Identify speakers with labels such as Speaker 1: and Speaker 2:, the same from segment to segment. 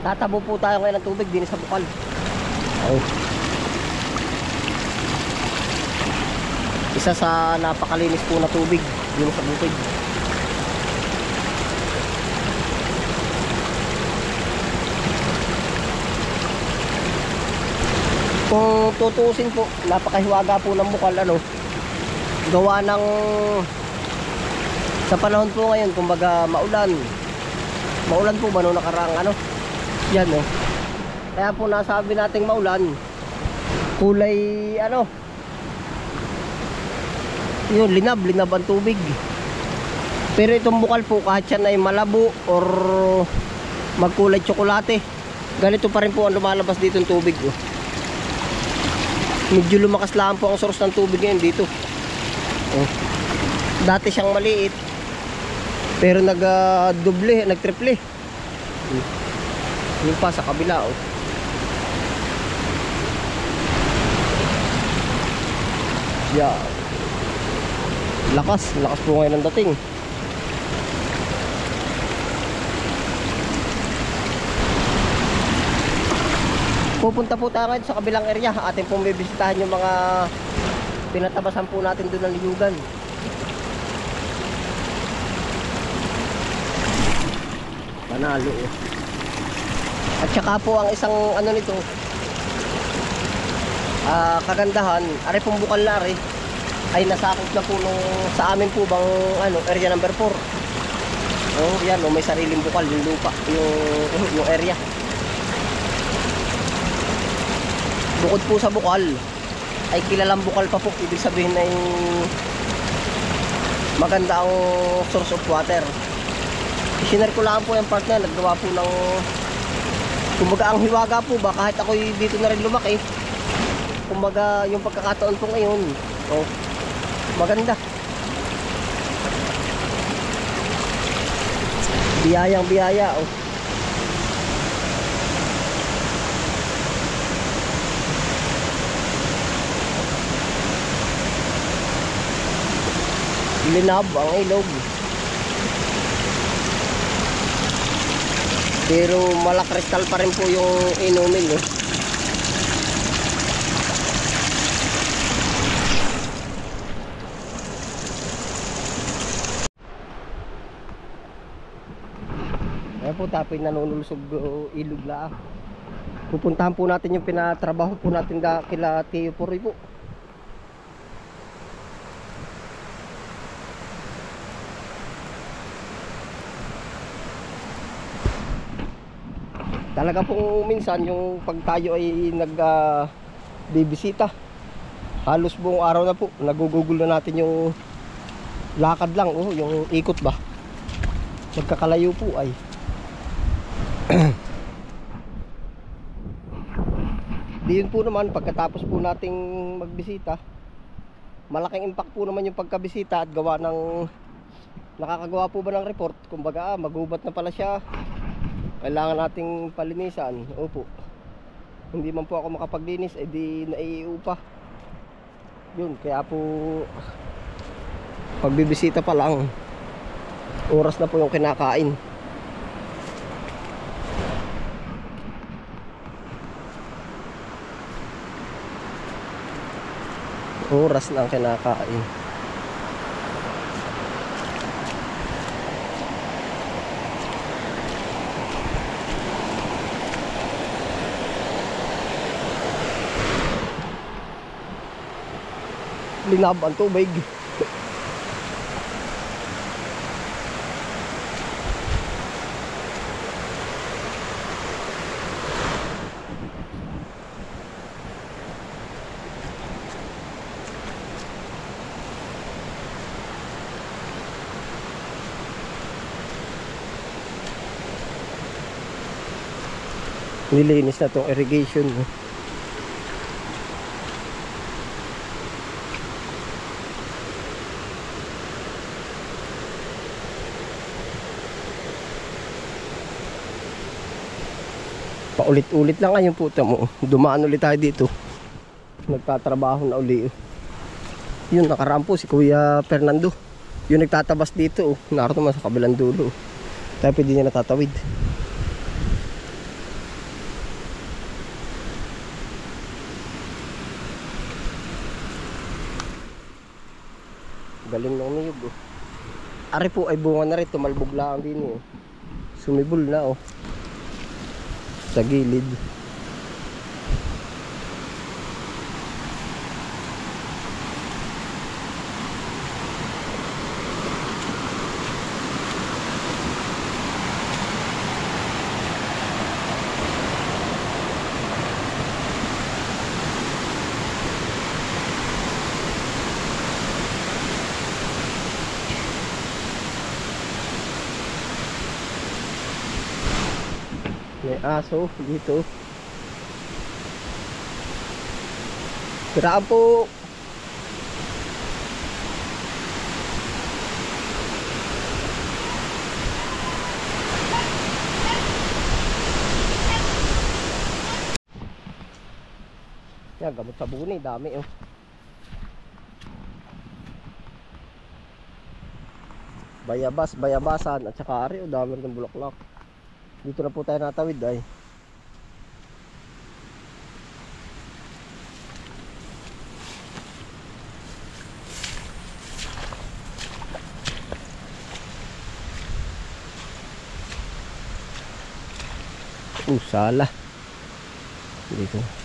Speaker 1: Tatabo po tayo ngayon ng tubig din sa bukal. Oh. Isa sa napakalinis po na tubig din sa bukid. Kung tutuusin po, napakahiwaga po ng bukal, ano, gawa ng sa panahon po ngayon, kumbaga maulan po ba nung nakaraang ano, yan oh. Kaya po nasabi nating maulan, kulay ano, yun, linab ang tubig. Pero itong bukal po, kahit yan ay malabo or magkulay tsokolate, ganito pa rin po ang lumalabas dito ng tubig oh. Medyo lumakas lang po ang source ng tubig ngayon dito oh. Dati siyang maliit, pero nag-doble, nag-triple. Yung pa sa kabila oh. Yeah. Lakas po ngayon ang dating. Pupunta po tayo ngayon sa kabilang area. Atin pong bibisitahan yung mga pinatabasan po natin doon ng liyugan. Panalo eh. At saka po ang isang ano nito, kagandahan, ari pong bukal na ari ay nasakop na po nung sa amin po bang ano, area number 4. Oh, yan oh, may sariling bukal yung lupa, yung area. Bukod po sa bukal ay kilalang bukal pa po, ibig sabihin ay maganda ang source of water. Isinare ko lang po yung part na naggawa po ng, kumbaga ang hiwaga po ba, kahit ako dito na rin lumaki, kumbaga yung pagkakataon po ngayon oh, maganda, biyayang biyaya oh. Linab ang ilog, pero malakristal pa rin po yung inumin eh. Ayan po tapoy nanunulusog ilog la. Pupuntahan po natin yung pinatrabaho po natin kila Tio Poroy po. Talaga po minsan yung pag tayo ay bibisita, halos buong araw na po nagugugol na natin yung lakad lang oh, yung ikot ba, magkakalayo po ay. Diyon po naman pagkatapos po nating magbisita, malaking impact po naman yung pagkabisita at gawa ng nakakagawa po ba ng report, kumbaga magubat na pala siya, kailangan nating palinisan. Opo, hindi man po ako makapaglinis, di naiiupa yun. Kaya po pagbibisita pa lang, oras na po yung kinakain. Oras na ang kinakain. Linab ang tubig. Nilinis na itong irrigation. Paulit-ulit lang ngayon po mo. Dumaan ulit tayo dito. Nagtatrabaho na uli. Yun, nakaraan po si Kuya Fernando. Yung nagtatabas dito. Naroon naman sa kabilang dulo. Tayo pwede niya natatawid. Galing ng niyog oh. Ari po ay bunga na rin, tumalbog lang din eh. Sumibol na oh. Sa gilid. May aso dito. Siraan po. Yan, gamot sa buni, dami oh. Bayabas, bayabasan at saka ari oh, dami ng bulaklak. Dito na po tayo natawid ay. Sala. Dito.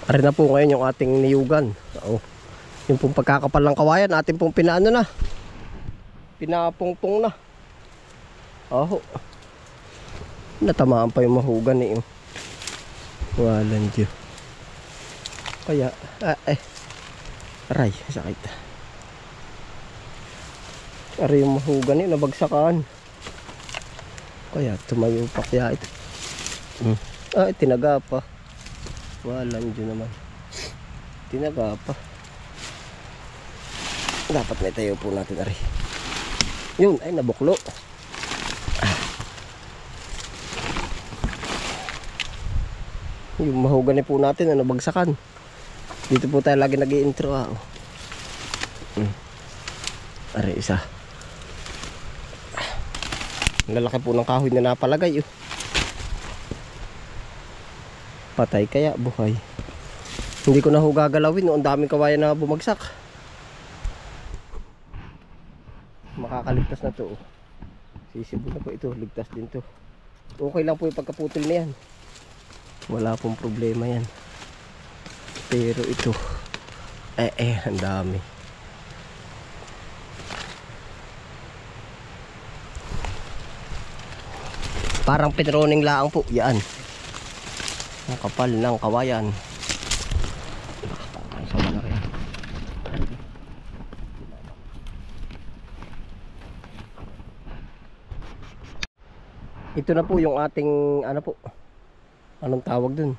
Speaker 1: Ari na po ngayon yung ating niyugan. Oh. Yung pong pagkakapal ng kawayan, ating pong pinaano na. Pinapungtong na. Oh. Natamaan pa yung mahugan eh. Walang Diyo. Kaya, aray, sakit. Aray yung mahugan eh, nabagsakan. Kaya tumayo pa kaya ito. Tinaga pa. Walang Diyo naman. Tinaga pa. Dapat may tayo po natin ari. Yun ay nabuklo. Yung mahugan po natin na nabagsakan. Dito po tayo lagi nag-i-intro Ari isa. Lalaki po ng kahoy na napalagay Patay kaya buhay. Hindi ko na ho gagalawin noon, daming kawayan na bumagsak. Makakaligtas na to Sisibo na po ito, ligtas din to. Okay lang po yung pagkaputol na yan. Wala pong problema yan. Pero ito ang dami. Parang pinroning laang po yan. Ang kapal ng kawayan. Ito na po yung ating ano po. Anong tawag dun?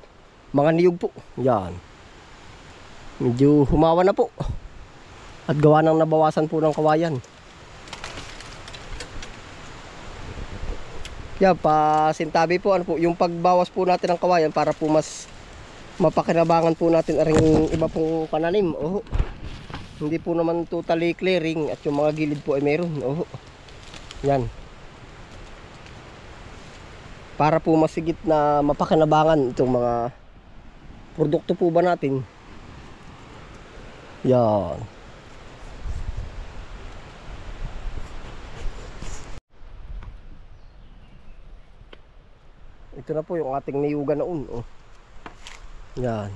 Speaker 1: Mga niyog po. Yan. Medyo humawa na po. At gawa ng nabawasan po ng kawayan. Yan, pasintabi po ano po, yung pagbawas po natin ng kawayan para po mas mapakinabangan po natin aring iba pong pananim. Hindi po naman totally clearing at yung mga gilid po ay meron. Yan. Para po masigit na mapakinabangan itong mga produkto po ba natin. Yan. Ito na po yung ating niyugan noon. Yan.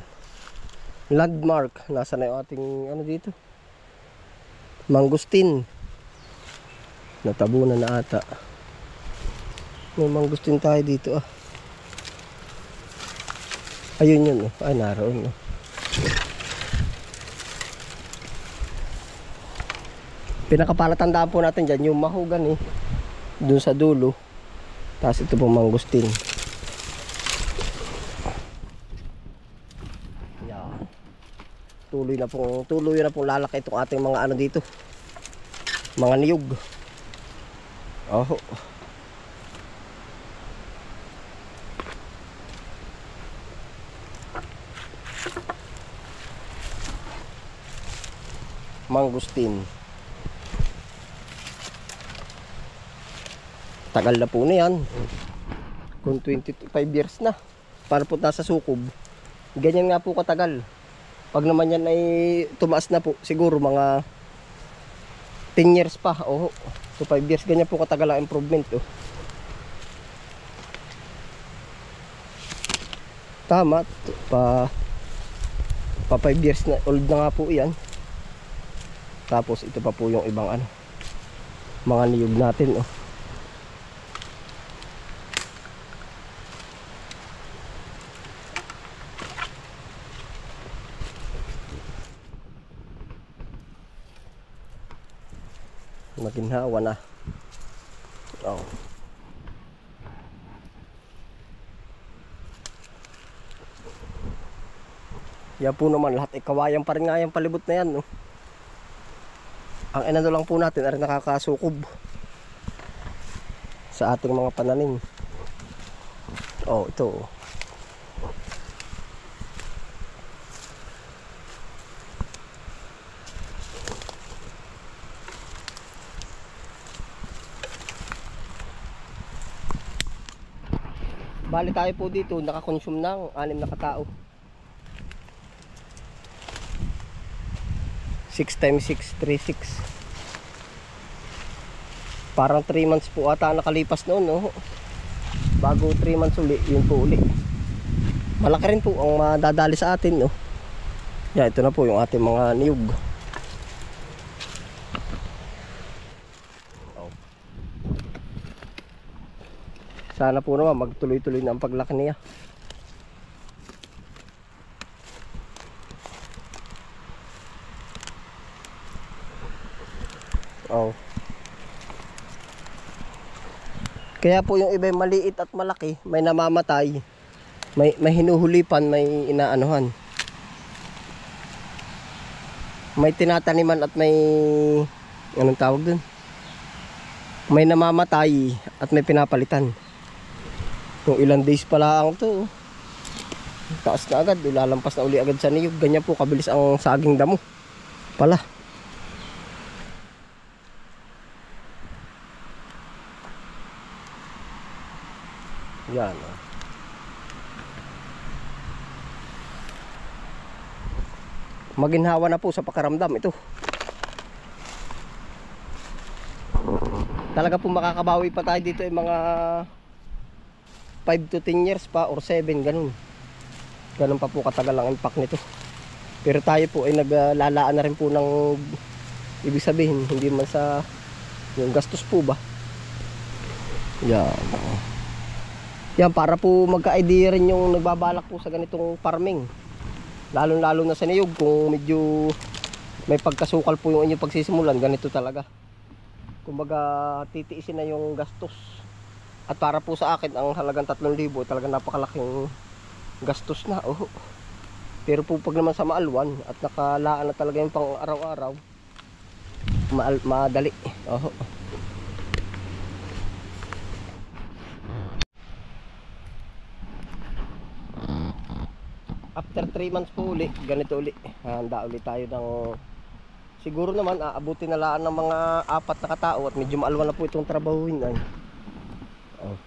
Speaker 1: Landmark. Nasa na yung ating ano dito? Mangustin. Natabunan na ata. May mangustin tayo dito Ayun yun Ay naroon Pinakapalatandaan po natin dyan yung mahugan dun sa dulo. Tapos ito po mangustin. Yan. Tuloy na pong lalaki itong ating mga ano dito. Mga niyog. mangustin. Tagal na po na yan. Kung 25 years na. Para po nasa sukob. Ganyan nga po katagal. Pag naman yan ay tumaas na po, siguro mga 10 years pa. Oh, so 5 years, ganyan po katagal ang improvement. Oh. Tama. Pa 5 years na old na nga po yan. Tapos ito pa po yung ibang ano, mga niyog natin. Oh. Maginhawa na. Oh. Yan po naman lahat kawayan pa rin nga yung palibot na yan. No? Ang inano lang po natin ay nakakasukob sa ating mga pananim. Oh, ito. Bali tayo po dito nakakonsume ng 6 na katao. 6 times 6, 36. Parang 3 months po ata nakalipas noon, no? Bago 3 months uli, yun po uli. Malaki rin po ang madadali sa atin, no? Yan, ito na po yung ating mga niyog. Sana po naman magtuloy-tuloy na ang paglaki niya. Oh. Kaya po yung iba maliit at malaki, may namamatay, may hinuhulipan, may inaanuhan. May tinataniman at may anong tawag dun? May namamatay at may pinapalitan. Kung ilang days pala ang to, taas na agad, lalampas na uli agad sa niyog. Ganyan po kabilis ang saging damo pala. Yan. Maginhawa na po sa pakaramdam ito. Talaga po makakabawi pa tayo dito mga 5 to 10 years pa or 7, ganun. Ganun pa po katagal ang impact nito. Pero tayo po ay naglalaan na rin po ng, ibig sabihin, hindi man sa yung gastos po ba. Yan. Yan, para po magka-idea rin yung nagbabalak po sa ganitong farming. Lalo-lalo na sa niyog, kung medyo may pagkasukal po yung inyong pagsisimulan, ganito talaga. Kumbaga, titiisin na yung gastos. At para po sa akin, ang halagang 3,000, talagang napakalaking gastos na. Oh. Pero po pag naman sa maalwan, at nakalaan na talaga yung pang araw-araw, madali. Oh. After 3 months po uli, ganito uli. Handa uli tayo ng, siguro naman aabutin na laan ng mga 4 na katao at medyo maalwan na po itong trabahuin ay. Oh.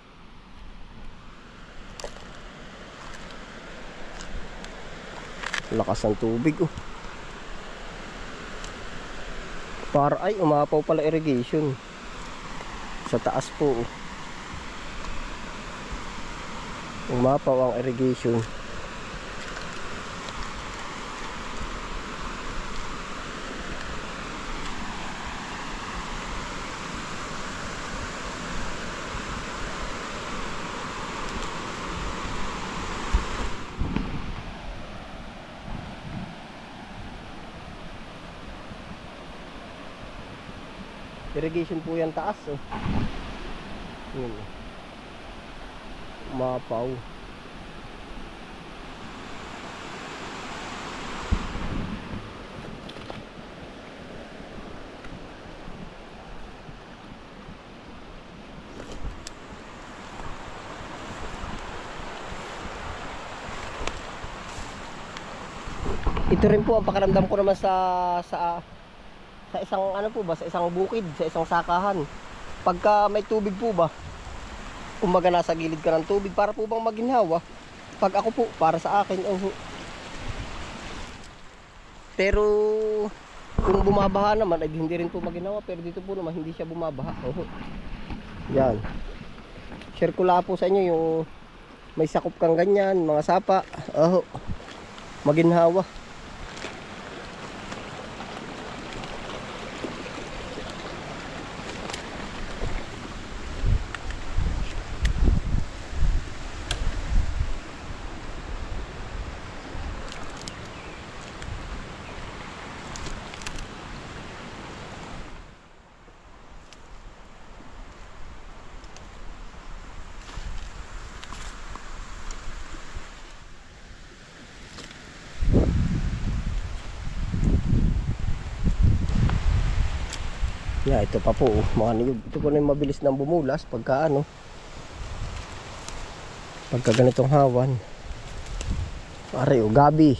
Speaker 1: Lakas ng tubig oh. Para ay umapaw pala irrigation sa taas po oh. Umapaw ang irrigation. Irrigation po yan taas oh. Yun. Umapaw. Ito rin po ang pakiramdam ko naman sa sa isang ano po ba, sa isang bukid, sa isang sakahan. Pagka may tubig po ba, kumbaga nasa gilid ka ng tubig para po bang maginhawa. Pag ako po, para sa akin, oh. Pero kung bumabaha naman ay hindi rin po maginhawa, pero dito po naman hindi siya bumabaha. Oh. Yan. Share ko lang po sa inyo yung may sakop kang ganyan, mga sapa. Oh. Maginhawa. Yeah, ito pa po, mga niyog. Ito po na yung mabilis nang bumulas pagka ano, pagka ganitong hawan. Pare, o gabi.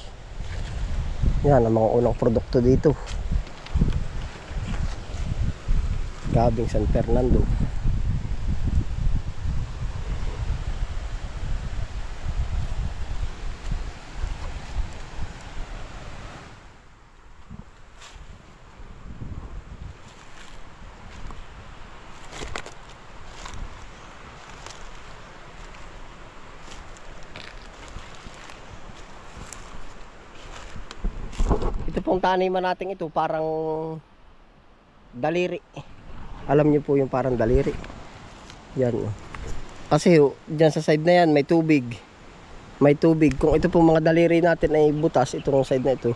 Speaker 1: Yan ang mga unang produkto dito. Gabing San Fernando. Ito pong taniman natin ito parang daliri. Alam niyo po yung parang daliri. Yan. Kasi dyan sa side na yan may tubig. May tubig. Kung ito pong mga daliri natin ay butas, itong side na ito.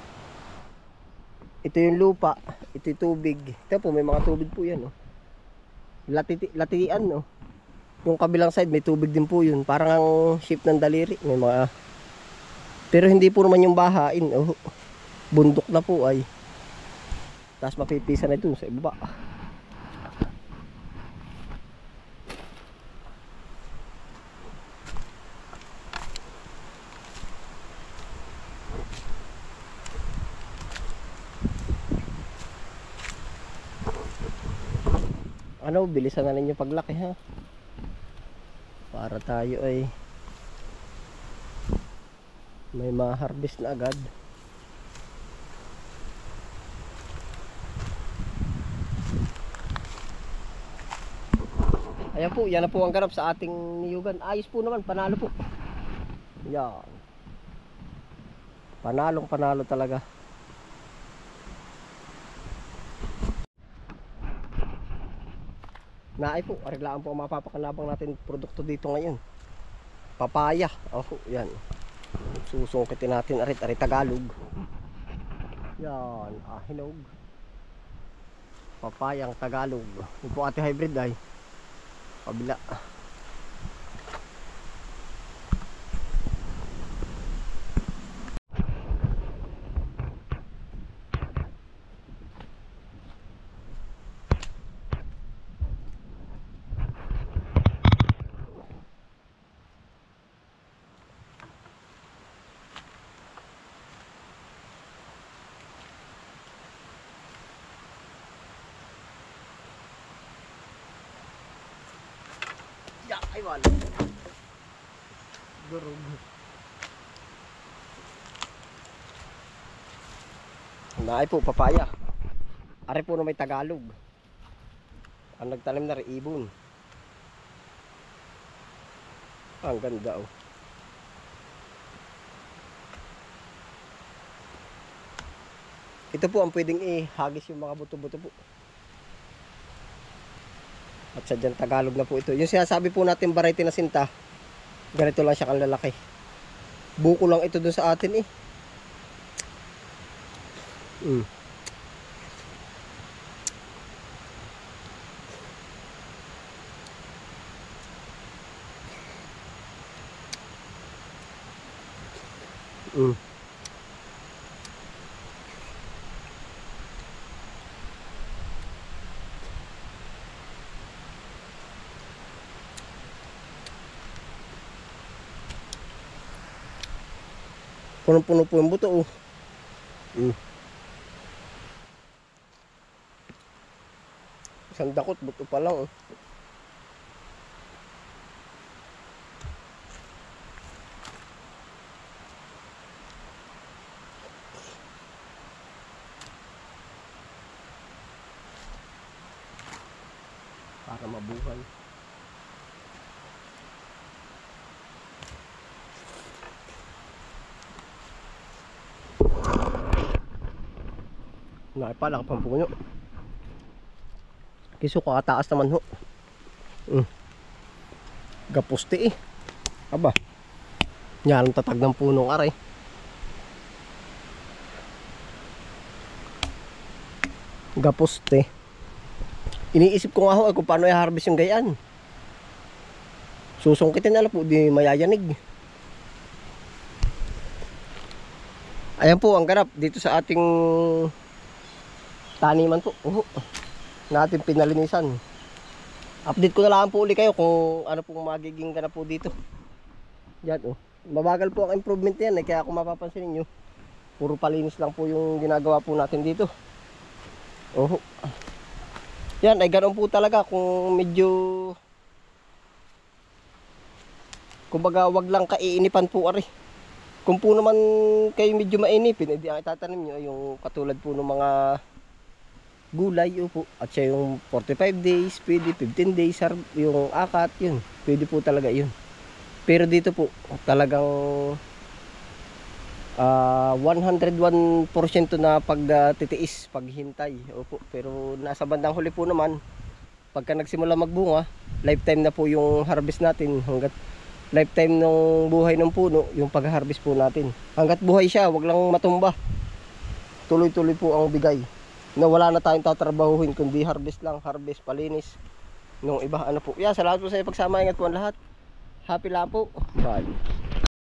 Speaker 1: Ito yung lupa, ito yung tubig. Ito po may mga tubig po yan. Oh. Latian, no. Yung kabilang side may tubig din po yun. Parang ang shape ng daliri. May mga... Pero hindi po naman yung bahain. Oh. Bundok na po ay. Tapos mapipisa na ito sa ibaba. Ano, bilisan na ninyo paglaki ha. Para tayo ay may ma-harvest na agad. Ayan po, yan na po ang ganap sa ating niyugan. Ayos po naman, panalo po. Yan. Panalong panalo talaga. Naay po, ariglaan po ang mapapakanabang natin produkto dito ngayon. Papaya. Oh, yan. Susungkitin natin arit Tagalog. Yan, hinog. Papayang Tagalog. Yung po ate hybrid ay kabila. Ay wala. Durog. Naay po papaya. Ari po na may Tagalog. Ang nagtanim na rin ibon. Ang ganda oh. Ito po ang pwedeng ihagis yung mga buto-buto po. At sadyang Tagalog na po ito. Yung sinasabi po natin variety na sinta, ganito lang siya kalalaki. Buko lang ito dun sa atin eh. Mm. Mm. Punong-puno po yung buto oh. Mm. Isang dakot, buto pa lang. Para mabuhay. Nakipala ka pang puno. Kiso kakataas naman ho. Gapusti eh. Aba. Yan ang tatag ng punong aray. Gapusti. Iniisip ko nga ho kung paano i-harvest yung gayaan. Susungkitin na lang po, di mayayanig. Ayan po ang ganap dito sa ating taniman po. Na ating pinalinisan. Update ko na lang po ulit kayo kung ano pong magiging ganap po dito. Yan mabagal po ang improvement yan kaya kung mapapansin niyo puro palinis lang po yung ginagawa po natin dito. Yan ay ganoon po talaga kung medyo kumbaga wag lang kaiinipan po ari. Kung po naman kayo medyo mainipin, edi ang itatanim nyo yung katulad po ng mga gulay at siya yung 45 days, pwede 15 days yung akat, yun pwede po talaga yun. Pero dito po talagang 101% na pagtitiis, paghintay. Pero nasa bandang huli po naman pagka nagsimula magbunga, lifetime na po yung harvest natin. Hanggat lifetime ng buhay ng puno yung pag-harvest po natin. Hanggat buhay siya, wag lang matumba. Tuloy-tuloy po ang bigay. Na wala na tayong tatrabahuhin kundi harvest lang, harvest, palinis. Nung iba ano po. Salamat po sa pagsama, ingat po ang lahat. Happy lang po. Bye.